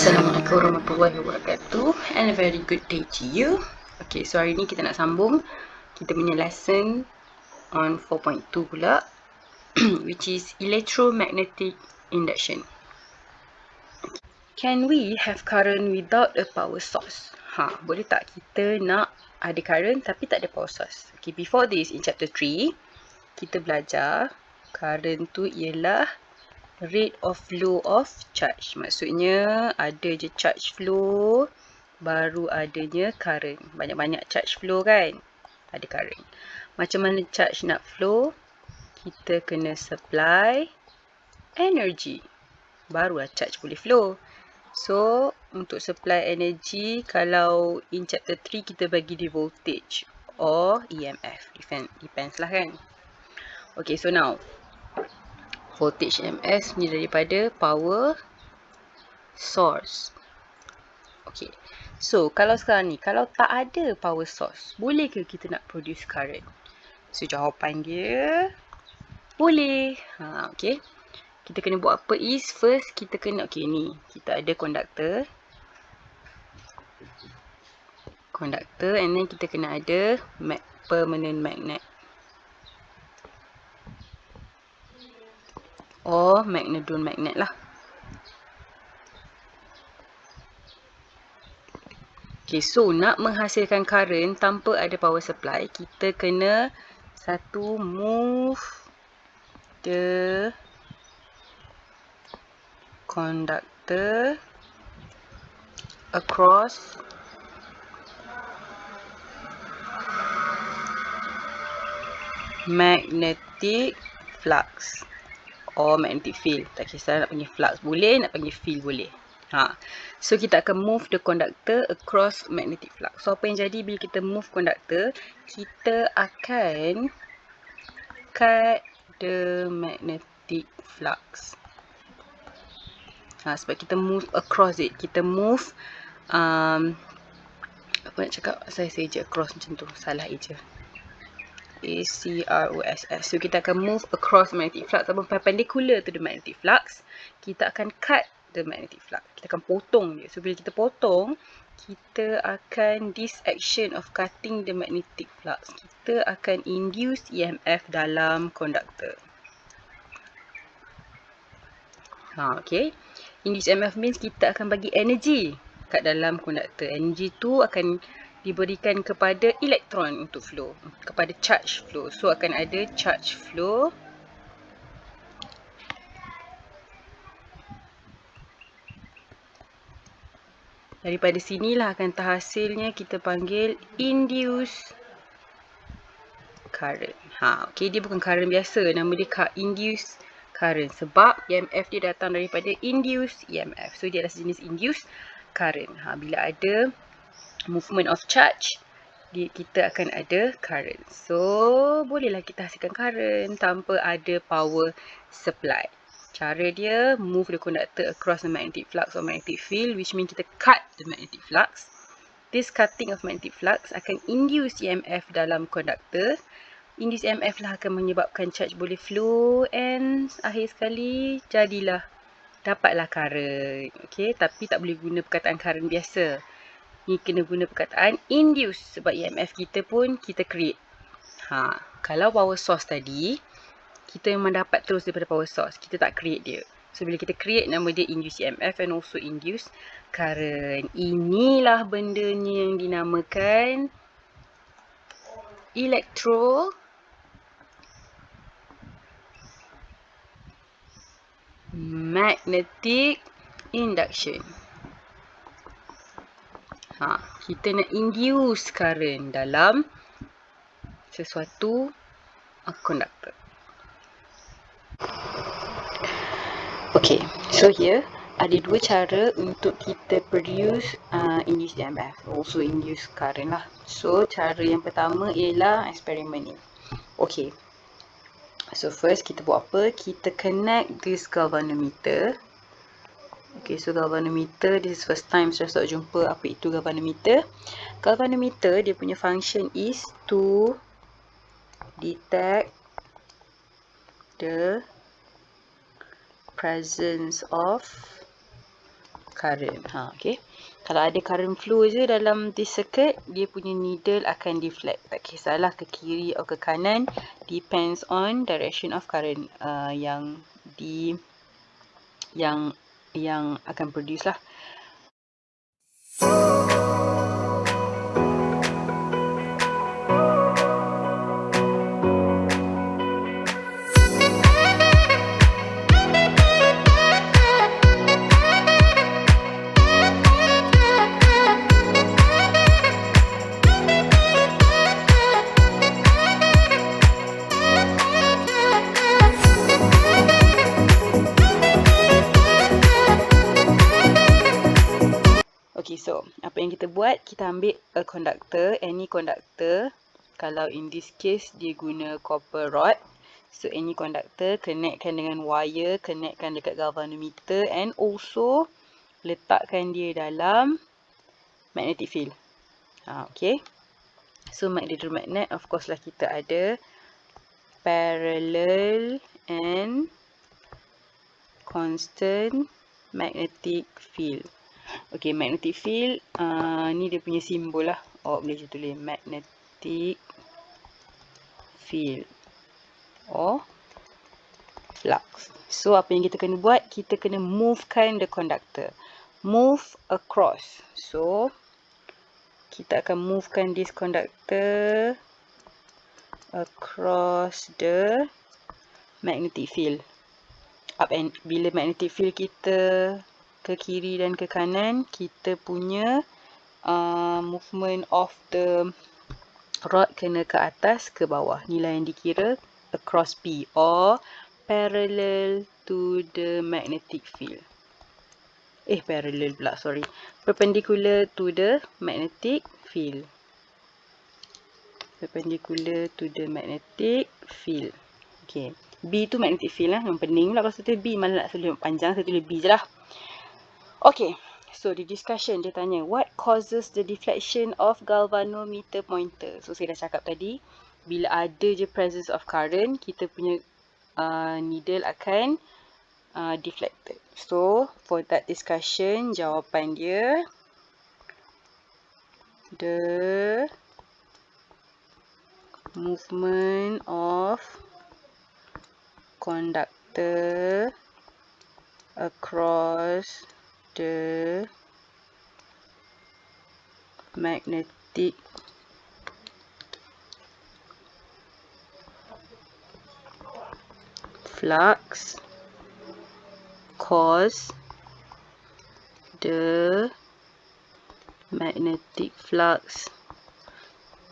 Assalamualaikum warahmatullahi wabarakatuh and a very good day to you. Okay, so hari ni kita nak sambung kita punya lesson on 4.2 pula which is electromagnetic induction. Can we have current without a power source? Boleh tak kita nak ada current tapi tak ada power source? Okay, before this in chapter 3 kita belajar current tu ialah rate of flow of charge. Maksudnya ada je charge flow baru adanya current. Banyak-banyak charge flow kan, ada current. Macam mana charge nak flow? Kita kena supply energy, barulah charge boleh flow. So untuk supply energy, kalau in chapter 3 kita bagi di voltage or EMF, depends lah kan. Okay, so now voltage EMF ni daripada power source. Okay, so kalau sekarang ni, kalau tak ada power source, boleh ke kita nak produce current? So jawapan dia boleh. Okay, kita kena buat apa is, first kita kena, okay ni kita ada conductor and then kita kena ada permanent magnet or magnetron magnet lah. Okay, so nak menghasilkan current tanpa ada power supply, kita kena satu move the conductor across magnetic flux or magnetic field. Tak kisah nak panggil flux boleh, nak panggil field boleh. So kita akan move the conductor across magnetic flux. So apa yang jadi bila kita move conductor, kita akan cut the magnetic flux. Sebab kita move across it. Kita move apa nak cakap, saya je across macam tu, salah je. A-C-R-O-S-S. So kita akan move across magnetic flux ataupun perpendicular to the magnetic flux. Kita akan cut the magnetic flux. Kita akan potong dia. So bila kita potong, kita akan, this action of cutting the magnetic flux, kita akan induce EMF dalam conductor. Okay, induce EMF means kita akan bagi energy kat dalam conductor. Energy tu akan diberikan kepada elektron untuk flow, kepada charge flow. So akan ada charge flow daripada sinilah akan terhasilnya kita panggil induce current. Okay, dia bukan current biasa, nama dia induce current sebab EMF dia datang daripada induce EMF. So dia adalah sejenis induce current. Bila ada movement of charge, kita akan ada current. So bolehlah kita hasilkan current tanpa ada power supply. Cara dia, move the conductor across the magnetic flux or magnetic field, which means kita cut the magnetic flux. This cutting of magnetic flux akan induce EMF dalam conductor. Induce EMF lah akan menyebabkan charge boleh flow and akhir sekali dapatlah current. Okay, tapi tak boleh guna perkataan current biasa. Ni kena guna perkataan induce sebab EMF kita pun kita create. Kalau power source tadi, kita memang dapat terus daripada power source. Kita tak create dia. So bila kita create, nama dia induce EMF and also induce current. Inilah bendanya yang dinamakan electromagnetic induction. Kita nak induce current dalam sesuatu conductor. Okay, so here ada dua cara untuk kita produce induce EMF, also induce current lah. So cara yang pertama ialah eksperimen ni. Okay, so first kita buat apa? Kita connect this galvanometer. Okay, so galvanometer, this is first time saya tak jumpa apa itu galvanometer. Galvanometer, dia punya function is to detect the presence of current. Okay. Kalau ada current flow je dalam this circuit, dia punya needle akan deflect. Tak kisahlah ke kiri atau ke kanan, depends on direction of current yang akan produce lah. Okay, so apa yang kita buat, kita ambil a conductor, any conductor. Kalau in this case, dia guna copper rod. So, any conductor, connectkan dengan wire, connectkan dekat galvanometer and also letakkan dia dalam magnetic field. Okay. So, electromagnet, of course lah kita ada parallel and constant magnetic field. Okay, magnetic field, ni dia punya simbol lah. Boleh je tulis magnetic field or flux. So, apa yang kita kena buat? Kita kena movekan the conductor. Move across. So, kita akan movekan this conductor across the magnetic field. Bila magnetic field kita ke kiri dan ke kanan, kita punya movement of the rod kena ke atas ke bawah. Inilah yang dikira across P or parallel to the magnetic field. Parallel pula, sorry. Perpendicular to the magnetic field. Perpendicular to the magnetic field. Okay. B tu magnetic field lah. Yang pening pula kalau saya tulis B. Malah nak tulis panjang, saya tulis B je lah. Okay, so the discussion dia tanya, what causes the deflection of galvanometer pointer? So, saya dah cakap tadi, bila ada je presence of current, kita punya needle akan deflected. So, for that discussion, jawapan dia, the movement of conductor across the magnetic flux cause the magnetic flux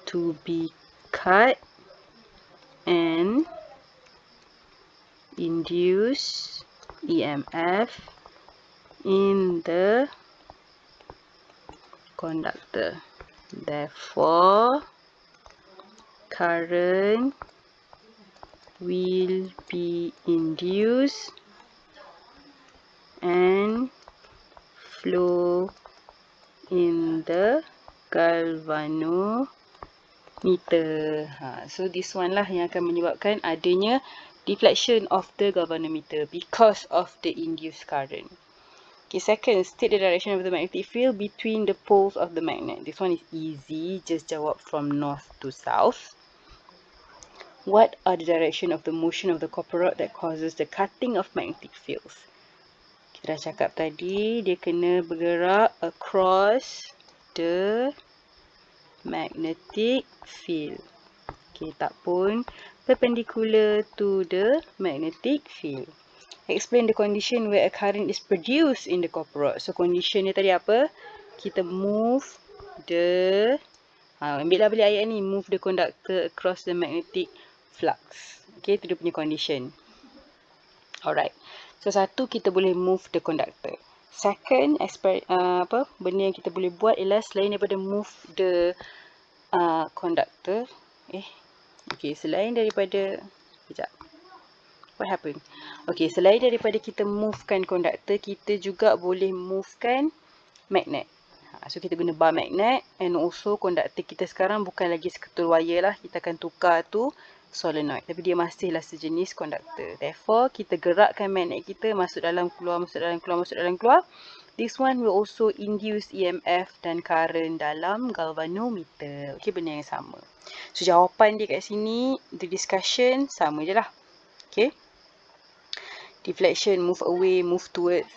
to be cut and induce EMF in the conductor. Therefore, current will be induced and flow in the galvanometer. So, this one lah yang akan menyebabkan adanya deflection of the galvanometer because of the induced current. Okay, second, state the direction of the magnetic field between the poles of the magnet. This one is easy, just jawab from north to south. What are the direction of the motion of the copper rod that causes the cutting of magnetic fields? Kita dah cakap tadi, dia kena bergerak across the magnetic field. Okay, tak pun perpendicular to the magnetic field. Explain the condition where a current is produced in the copper rod. So, condition ni tadi apa? Kita move the... ambillah balik ayat ni. Move the conductor across the magnetic flux. Okay, itu dia punya condition. Alright. So, satu, kita boleh move the conductor. Second, benda yang kita boleh buat ialah selain daripada move the conductor. Okay, selain daripada... Sekejap. What happened? Okay, selain daripada kita movekan conductor, kita juga boleh movekan magnet. So, kita guna bar magnet and also conductor kita sekarang bukan lagi seketul wire lah. Kita akan tukar tu solenoid. Tapi dia masihlah sejenis conductor. Therefore, kita gerakkan magnet kita masuk dalam keluar, masuk dalam keluar, masuk dalam keluar. This one will also induce EMF dan current dalam galvanometer. Okay, benda yang sama. So, jawapan dia kat sini, the discussion, sama je lah. Okay. Deflection, move away, move towards.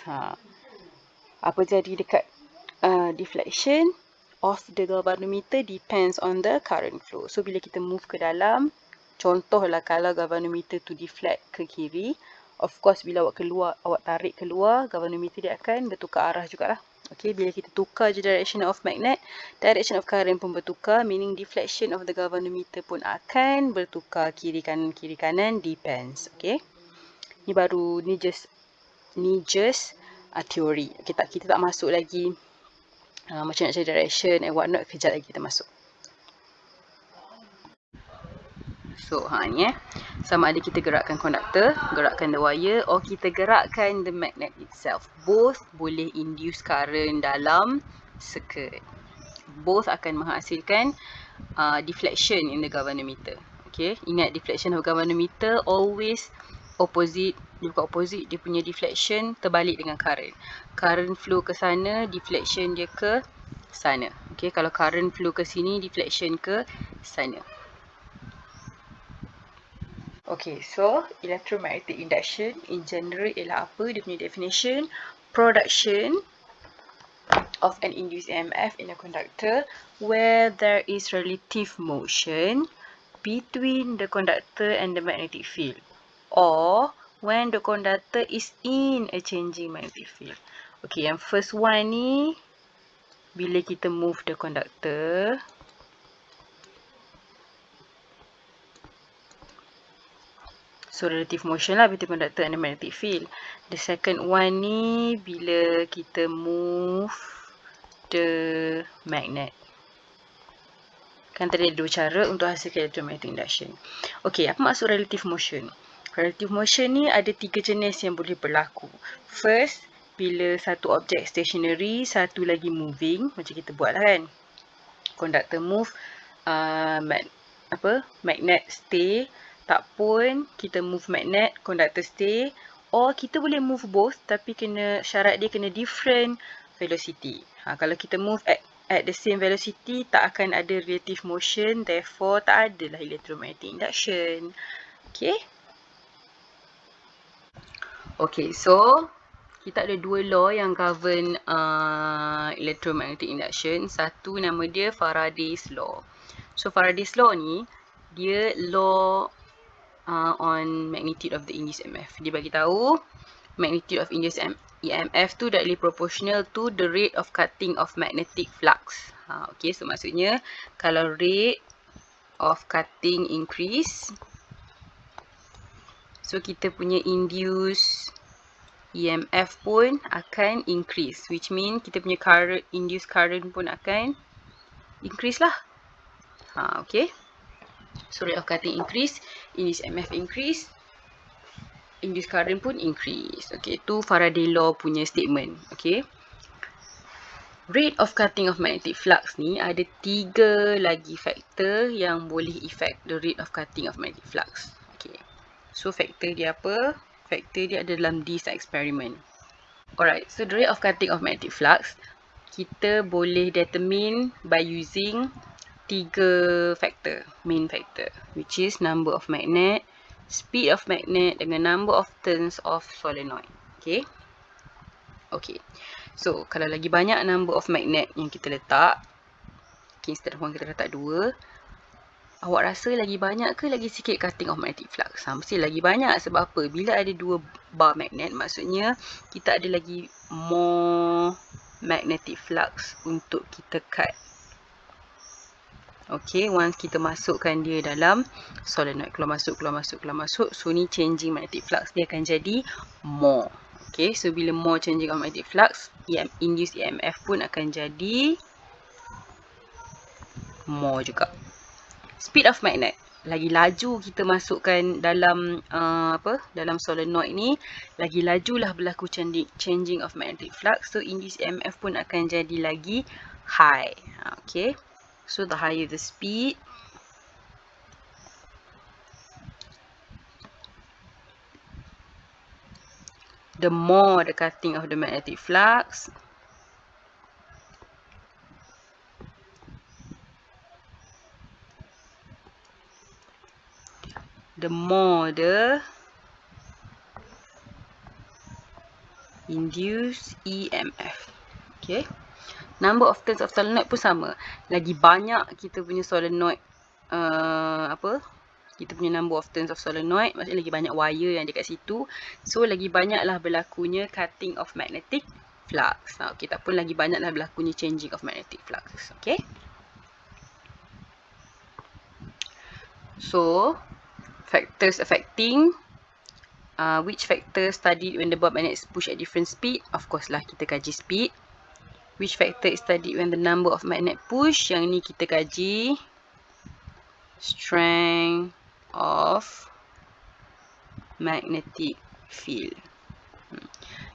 Apa jadi dekat deflection of the galvanometer depends on the current flow. So, bila kita move ke dalam, contohlah kalau galvanometer tu deflect ke kiri, of course bila awak tarik keluar, galvanometer dia akan bertukar arah jugalah. Okay, bila kita tukar je direction of magnet, direction of current pun bertukar, meaning deflection of the galvanometer pun akan bertukar kiri kanan, depends. Okay. Ni just teori. Okay, kita tak masuk lagi macam nak cari direction and what not, kejap lagi kita masuk. So, ni sama ada kita gerakkan konduktor, gerakkan the wire, or kita gerakkan the magnet itself. Both boleh induce current dalam circuit. Both akan menghasilkan deflection in the galvanometer. Okay, ingat deflection of galvanometer always opposite. Dia bukan opposite, dia punya deflection terbalik dengan current. Current flow ke sana, deflection dia ke sana. Okay, kalau current flow ke sini, deflection ke sana. Okay, so electromagnetic induction in general ialah apa? Dia punya definition, production of an induced EMF in a conductor where there is relative motion between the conductor and the magnetic field, or when the conductor is in a changing magnetic field. Okay, yang first one ni, bila kita move the conductor, so relative motion lah between conductor and the magnetic field. The second one ni, bila kita move the magnet. Kan tadi ada dua cara untuk hasilkan electromagnetic induction. Okay, apa maksud relative motion? Relative motion ni ada 3 jenis yang boleh berlaku. First, bila satu objek stationary, satu lagi moving, macam kita buat lah kan. Conductor move, magnet stay, tak pun kita move magnet, conductor stay, or kita boleh move both tapi syarat dia kena different velocity. Kalau kita move at the same velocity, tak akan ada relative motion, therefore tak adalah electromagnetic induction. Okay. Okay, so kita ada dua law yang govern electromagnetic induction. Satu nama dia Faraday's law. So Faraday's law ni, dia law on magnitude of the induced EMF. Dia bagi tahu magnitude of induced EMF tu directly proportional to the rate of cutting of magnetic flux. Okay, so maksudnya kalau rate of cutting increase, so kita punya induced EMF pun akan increase, which mean kita punya induced current pun akan increase lah. Okay. So rate of cutting increase, induced EMF increase, induced current pun increase. Okay, tu Faraday law punya statement. Okay. Rate of cutting of magnetic flux ni ada 3 lagi faktor yang boleh affect the rate of cutting of magnetic flux. Okay. So faktor dia apa? Faktor dia ada dalam this experiment. Alright, so the rate of cutting of magnetic flux kita boleh determine by using 3 factor, main factor, which is number of magnet, speed of magnet dengan number of turns of solenoid. Okay. Okay. So kalau lagi banyak number of magnet yang kita letak, okay, instead of kita letak 2, awak rasa lagi banyak ke lagi sikit cutting of magnetic flux? Mesti lagi banyak. Sebab apa? Bila ada 2 bar magnet, maksudnya kita ada lagi more magnetic flux untuk kita cut. Okay, once kita masukkan dia dalam solenoid, keluar masuk, so ni changing magnetic flux dia akan jadi more. Okay, so bila more changing of magnetic flux, induced EMF pun akan jadi more juga. Speed of magnet, lagi laju kita masukkan dalam dalam solenoid ni, lagi lajulah berlaku changing of magnetic flux, so induced EMF pun akan jadi lagi high. Okay, so the higher the speed, the more the cutting of the magnetic flux, the more the induced EMF. Okay. Number of turns of solenoid pun sama. Lagi banyak kita punya solenoid kita punya number of turns of solenoid, maksudnya lagi banyak wire yang dekat situ. So lagi banyaklah berlakunya cutting of magnetic flux. Okay, tak pun lagi banyaklah berlakunya changing of magnetic flux. Okay. So factors affecting, which factor studied when the bulb magnet is pushed at different speed? Of course lah, kita kaji speed. Which factor is studied when the number of magnet push? Yang ni kita kaji strength of magnetic field.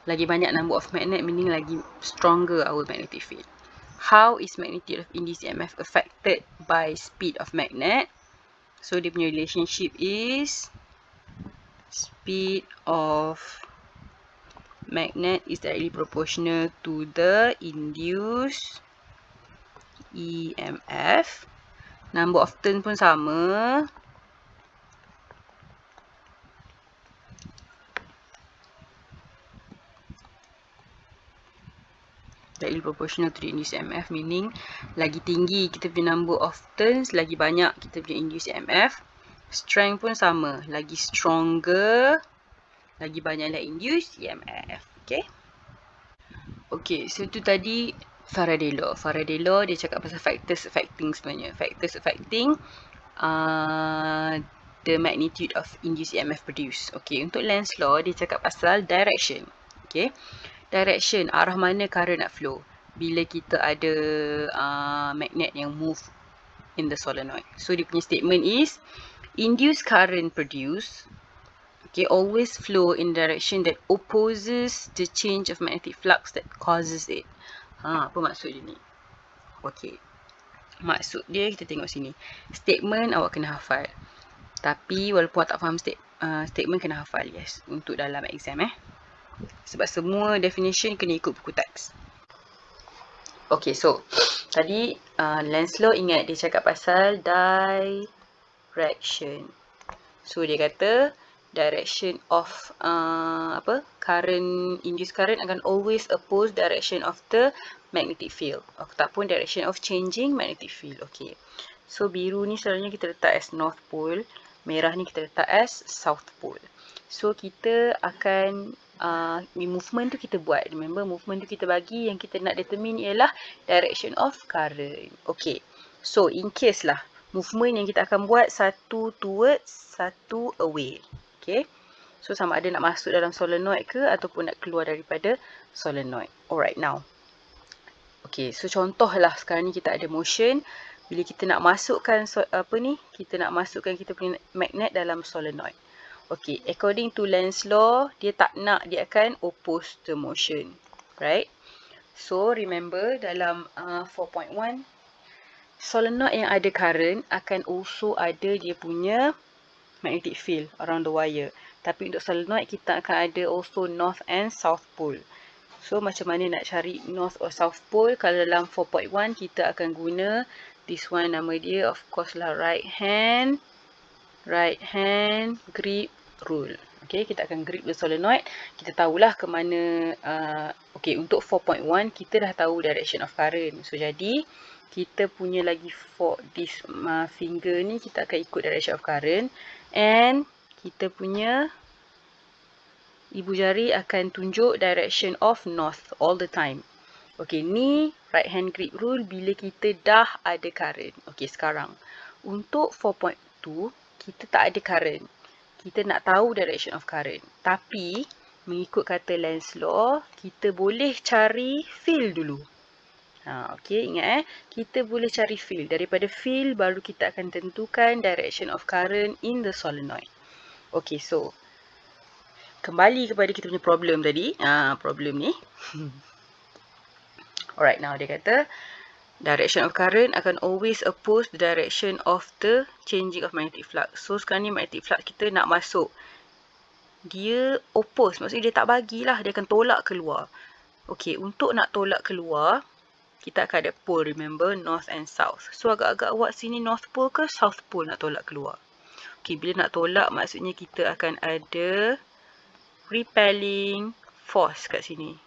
Lagi banyak number of magnet meaning lagi stronger our magnetic field. How is magnitude of induced EMF affected by speed of magnet? So dia punya relationship is speed of magnet is directly proportional to the induced EMF. Number of turn pun sama. Directly proportional to the induced EMF, meaning lagi tinggi kita punya number of turns, lagi banyak kita punya induced EMF. Strength pun sama, lagi stronger, lagi banyaklah induced EMF. Okay. Okay, so tu tadi Faraday law. Faraday law dia cakap pasal factors affecting sebenarnya. Factors affecting the magnitude of induced EMF produced. Okay, untuk Lenz's law dia cakap pasal direction. Okay, direction, arah mana current nak flow bila kita ada magnet yang move in the solenoid. So dia punya statement is induced current produced, okay, always flow in direction that opposes the change of magnetic flux that causes it. Apa maksud dia ni? Okay, maksud dia kita tengok sini. Statement awak kena hafal. Tapi walaupun awak tak faham statement kena hafal, yes, untuk dalam exam sebab semua definition kena ikut buku teks. Okay, so tadi Lenz's law, ingat dia cakap pasal direction. So dia kata direction of current, induced current akan always oppose direction of the magnetic field ataupun direction of changing magnetic field. Okay, so biru ni selalunya kita letak as north pole, merah ni kita letak as south pole. So kita akan movement tu kita buat. Remember, movement tu kita bagi, yang kita nak determine ialah direction of current. Okay, so in case lah movement yang kita akan buat, satu towards, satu away. Okay, so sama ada nak masuk dalam solenoid ke ataupun nak keluar daripada solenoid. Alright, now okay, so contohlah sekarang ni kita ada motion. Bila kita nak masukkan kita nak masukkan kita punya magnet dalam solenoid. Okay, according to Lenz's law, dia tak nak, dia akan oppose the motion, right? So remember dalam 4.1, solenoid yang ada current akan also ada dia punya magnetic field around the wire. Tapi untuk solenoid kita akan ada also north and south pole. So macam mana nak cari north or south pole? Kalau dalam 4.1 kita akan guna this one, nama dia of course lah right hand grip rule. Okay, kita akan grip the solenoid. Kita tahulah ke mana. Okay, untuk 4.1 kita dah tahu direction of current. So jadi kita punya lagi for this finger ni kita akan ikut direction of current, and kita punya ibu jari akan tunjuk direction of north all the time. Okay, ni right hand grip rule bila kita dah ada current. Okay, sekarang untuk 4.2 kita tak ada current. Kita nak tahu direction of current. Tapi mengikut kata Lenz's law, kita boleh cari field dulu. Okay, ingat kita boleh cari field. Daripada field baru kita akan tentukan direction of current in the solenoid. Okay, so kembali kepada kita punya problem tadi. Problem ni. Alright, now dia kata direction of current akan always oppose the direction of the changing of magnetic flux. So sekarang ni magnetic flux kita nak masuk. Dia oppose, maksudnya dia tak bagilah, dia akan tolak keluar. Okay, untuk nak tolak keluar, kita akan ada pole, remember, north and south. So agak-agak awak sini north pole ke south pole nak tolak keluar? Okay, bila nak tolak maksudnya kita akan ada repelling force kat sini.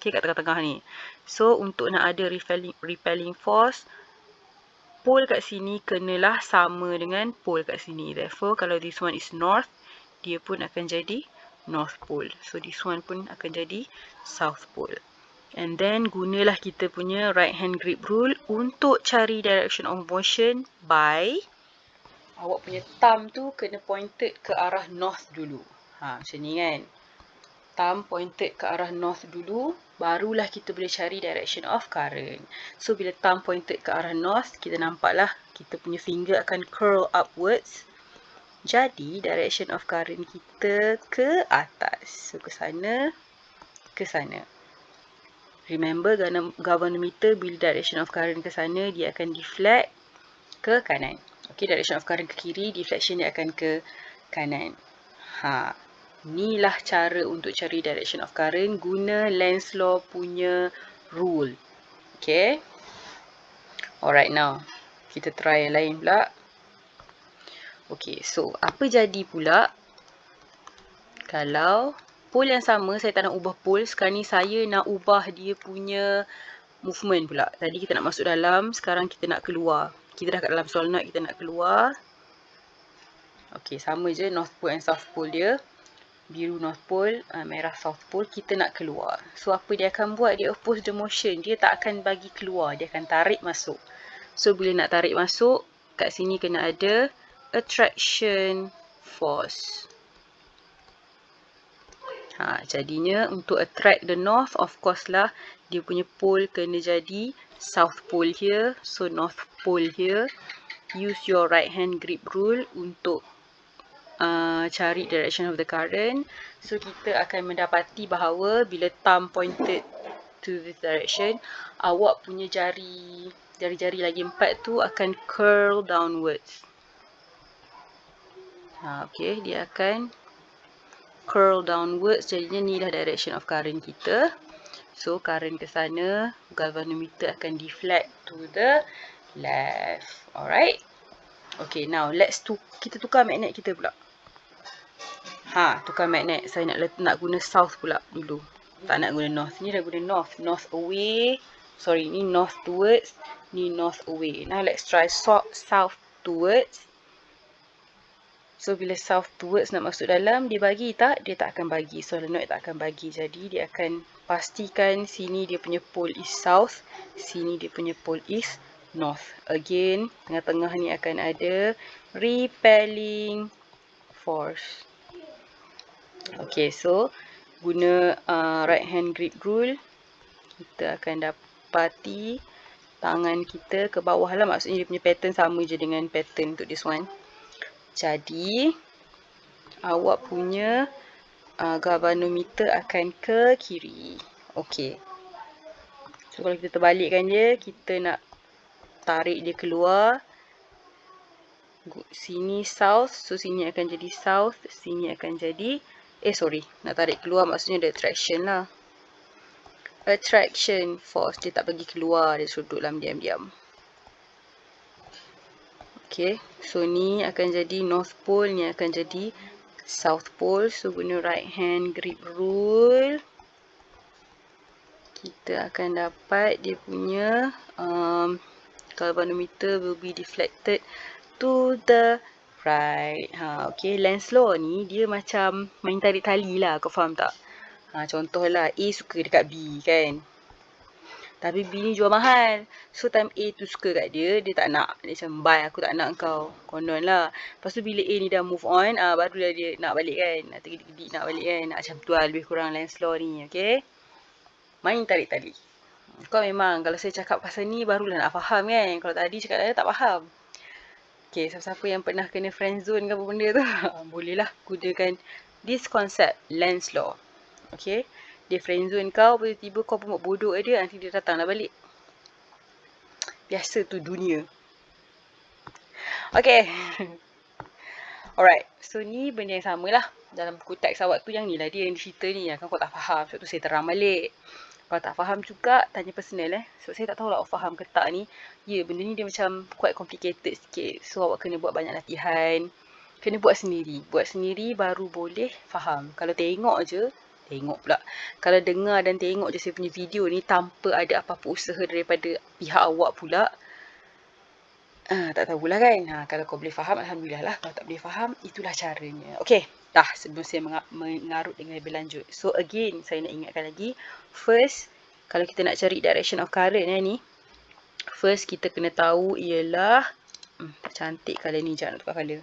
Okay, kat tengah-tengah ni. So, untuk nak ada repelling force, pole kat sini kenalah sama dengan pole kat sini. Therefore, kalau this one is north, dia pun akan jadi north pole. So, this one pun akan jadi south pole. And then, gunalah kita punya right hand grip rule untuk cari direction of motion by awak punya thumb tu kena pointed ke arah north dulu. Macam ni kan. Thumb pointed ke arah north dulu, barulah kita boleh cari direction of current. So, bila thumb pointed ke arah north, kita nampaklah kita punya finger akan curl upwards. Jadi, direction of current kita ke atas. So, ke sana, ke sana. Remember, galvanometer bila direction of current ke sana, dia akan deflect ke kanan. Okay, direction of current ke kiri, deflection dia akan ke kanan. Inilah cara untuk cari direction of current guna Lenz's law punya rule. Okay. Alright, now kita try yang lain pula. Okay, so apa jadi pula kalau pole yang sama, saya tak nak ubah pole. Sekarang ni saya nak ubah dia punya movement pula. Tadi kita nak masuk dalam, sekarang kita nak keluar. Kita dah kat dalam solenoid, kita nak keluar. Okay, sama je north pole and south pole dia. Biru north pole, merah south pole, kita nak keluar. So, apa dia akan buat? Dia oppose the motion. Dia tak akan bagi keluar. Dia akan tarik masuk. So, bila nak tarik masuk, kat sini kena ada attraction force. Jadinya, untuk attract the north, of course lah, dia punya pole kena jadi south pole here. So, north pole here. Use your right hand grip rule untuk cari direction of the current. So, kita akan mendapati bahawa bila thumb pointed to this direction, awak punya jari-jari lagi 4 tu akan curl downwards. Okay, dia akan curl downwards. Jadinya ni dah direction of current kita. So, current ke sana, galvanometer akan deflect to the left. Alright. Okay, now kita tukar magnet kita pula. Tukar magnet. Saya nak guna south pula dulu. Tak nak guna north. Ni dah guna north. North away. Sorry, ni north towards. Ni north away. Now, let's try south towards. So, bila south towards nak masuk dalam, dia bagi tak? Dia tak akan bagi. Solenoid tak akan bagi. Jadi, dia akan pastikan sini dia punya pole is south. Sini dia punya pole is north. Again, tengah-tengah ni akan ada repelling force. Okay, so guna right hand grip rule, kita akan dapati tangan kita ke bawah lah. Maksudnya dia punya pattern sama je dengan pattern untuk this one. Jadi, awak punya galvanometer akan ke kiri. Okay. So, kalau kita terbalikkan dia, kita nak tarik dia keluar. Sini south, so sini akan jadi south, sini akan jadi nak tarik keluar maksudnya ada attraction lah. Attraction force, dia tak bagi keluar, dia suruh duduk dalam diam-diam. Okay, so ni akan jadi north pole, ni akan jadi south pole. So guna right hand grip rule, kita akan dapat dia punya galvanometer will be deflected to the right. Okay, Lenz's law ni dia macam main tarik tali lah, kau faham tak? Contohlah A suka dekat B kan. Tapi B ni jual mahal. So time A tu suka kat dia, dia tak nak. Dia macam, bye, aku tak nak kau. Konon lah. Lepas tu bila A ni dah move on, barulah dia nak balik kan. Nak tergedik-gedik nak balik kan. Macam tu lah lebih kurang Lenz's law ni. Okay. Main tarik tali. Kau memang kalau saya cakap pasal ni barulah nak faham kan. Kalau tadi cakap tadi tak faham. Okay, siapa-siapa yang pernah kena friendzone ke apa benda tu, bolehlah gunakan this concept, Lenz's law. Okay, dia friendzone kau, tiba-tiba kau pun buat bodoh dia, nanti dia datang nak balik. Biasa tu dunia. Okay. Alright, so ni benda yang sama lah. Dalam buku teks awak tu, yang ni lah dia yang cerita ni. Kan kau tak faham, sebab tu saya terang balik. Kalau tak faham juga, tanya personal So, saya tak tahulah awak faham ke tak ni. Ya, benda ni dia macam quite complicated sikit. So, awak kena buat banyak latihan. Kena buat sendiri. Buat sendiri baru boleh faham. Kalau tengok je, tengok pula. Kalau dengar dan tengok je saya punya video ni tanpa ada apa-apa usaha daripada pihak awak pula, tak tahulah kan. Kalau kau boleh faham, Alhamdulillah lah. Kalau tak boleh faham, itulah caranya. Okay, dah sebelum saya mengarut dengan lebih lanjut. So again, saya nak ingatkan lagi. First, kalau kita nak cari direction of current ni, first kita kena tahu ialah, tak cantik colour ni, jangan nak tukar colour.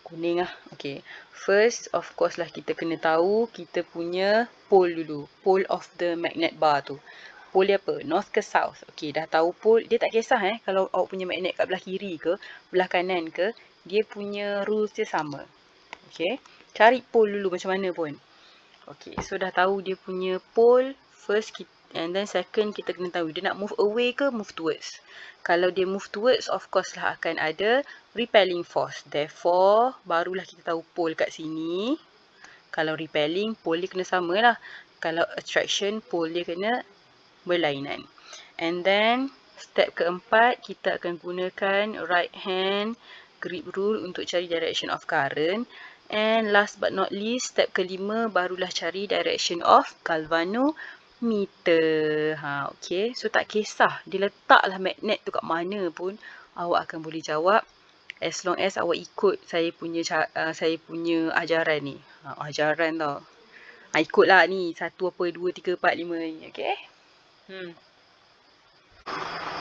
Kuning lah. Okay. First, of course lah kita kena tahu kita punya pole dulu. Pole of the magnet bar tu. Pole dia apa? North ke south? Okay, dah tahu pole. Dia tak kisah kalau awak punya magnet kat belah kiri ke, belah kanan ke, dia punya rules dia sama. Okay. Cari pole dulu macam mana pun. Okay, so dah tahu dia punya pole. First, and then second, kita kena tahu dia nak move away ke move towards. Kalau dia move towards, of course lah akan ada repelling force. Therefore, barulah kita tahu pole kat sini. Kalau repelling, pole dia kena sama lah. Kalau attraction, pole dia kena berlainan. And then, step keempat, kita akan gunakan right hand grip rule untuk cari direction of current. And last but not least, step kelima, barulah cari direction of galvanometer. Okay. So, tak kisah. Dia letaklah magnet tu kat mana pun, awak akan boleh jawab. As long as awak ikut saya punya ajaran ni. Ajaran tau. Ikutlah ni. 1 apa, 2, 3, 4, 5 ni. Okay.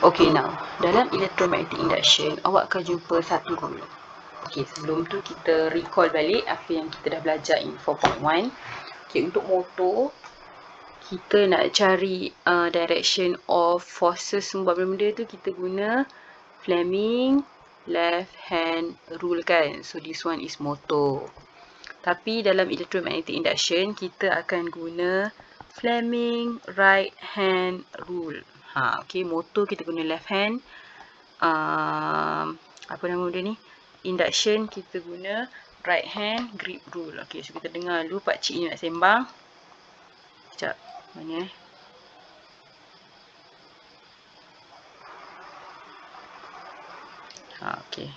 Okay, now. Dalam electromagnetic induction, awak akan jumpa satu rule. Okay, sebelum tu kita recall balik apa yang kita dah belajar in 4.1. Okay, untuk motor, kita nak cari direction of forces semua benda tu, kita guna Fleming left hand rule kan. So, this one is motor. Tapi dalam electromagnetic induction, kita akan guna Fleming right hand rule. Okay, motor kita guna left hand. Apa nama benda ni? Induction kita guna right hand grip rule. Okay, so kita dengar dulu pakcik ni nak sembang. Sekejap, mana okay.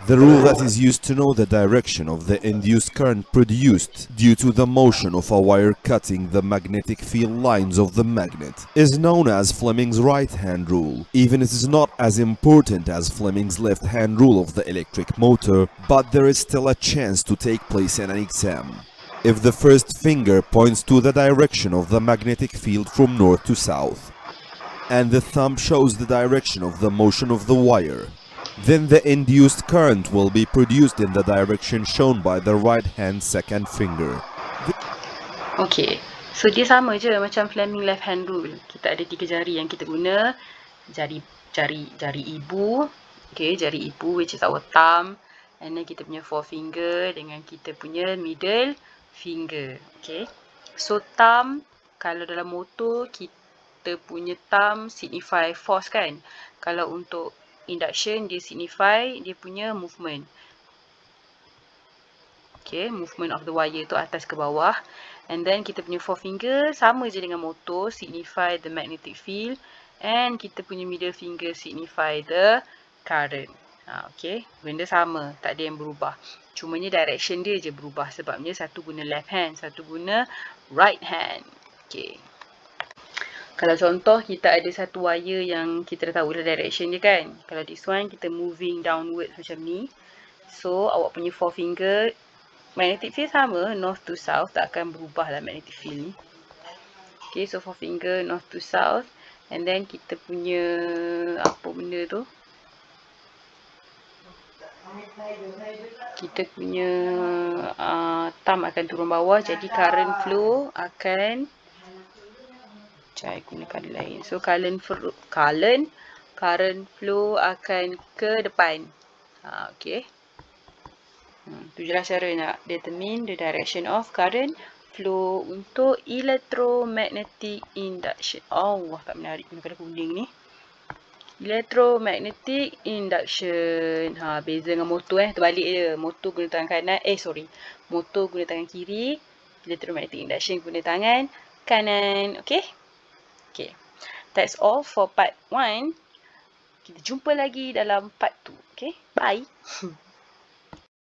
The rule that is used to know the direction of the induced current produced due to the motion of a wire cutting the magnetic field lines of the magnet is known as Fleming's right-hand rule. Even it is not as important as Fleming's left-hand rule of the electric motor, but there is still a chance to take place in an exam. If the first finger points to the direction of the magnetic field from north to south, and the thumb shows the direction of the motion of the wire, then the induced current will be produced in the direction shown by the right hand second finger. Okay, so dia sama je macam Fleming left hand rule. Kita ada 3 jari yang kita guna. Jari ibu. Okay, jari ibu which is our thumb. And then kita punya forefinger dengan kita punya middle finger. Okay, so thumb, kalau dalam motor kita punya thumb signify force kan. Kalau untuk induction, dia signify dia punya movement. Okay, movement of the wire tu atas ke bawah. And then kita punya forefinger sama je dengan motor, signify the magnetic field. And kita punya middle finger signify the current. Okay, benda sama, tak ada yang berubah. Cumanya direction dia je berubah sebabnya satu guna left hand, satu guna right hand. Okay. Kalau contoh, kita ada satu wire yang kita dah tahu dah direction dia kan. Kalau this one, kita moving downwards macam ni. So, awak punya forefinger, magnetic field sama, north to south, tak akan berubah lah magnetic field ni. Okay, so forefinger north to south. And then, kita punya, apa benda tu? Kita punya thumb akan turun bawah, jadi current flow akan saya gunakan lain. So, current flow akan ke depan. Okay. Tu je lah cara nak determine the direction of current flow untuk electromagnetic induction. Allah, tak menarik guna colour kuning ni. Electromagnetic induction. Beza dengan motor terbalik je. Motor guna tangan kanan. Motor guna tangan kiri. Electromagnetic induction guna tangan kanan. Okay. Okay. That's all for part 1. Kita jumpa lagi dalam part 2. Okay, bye.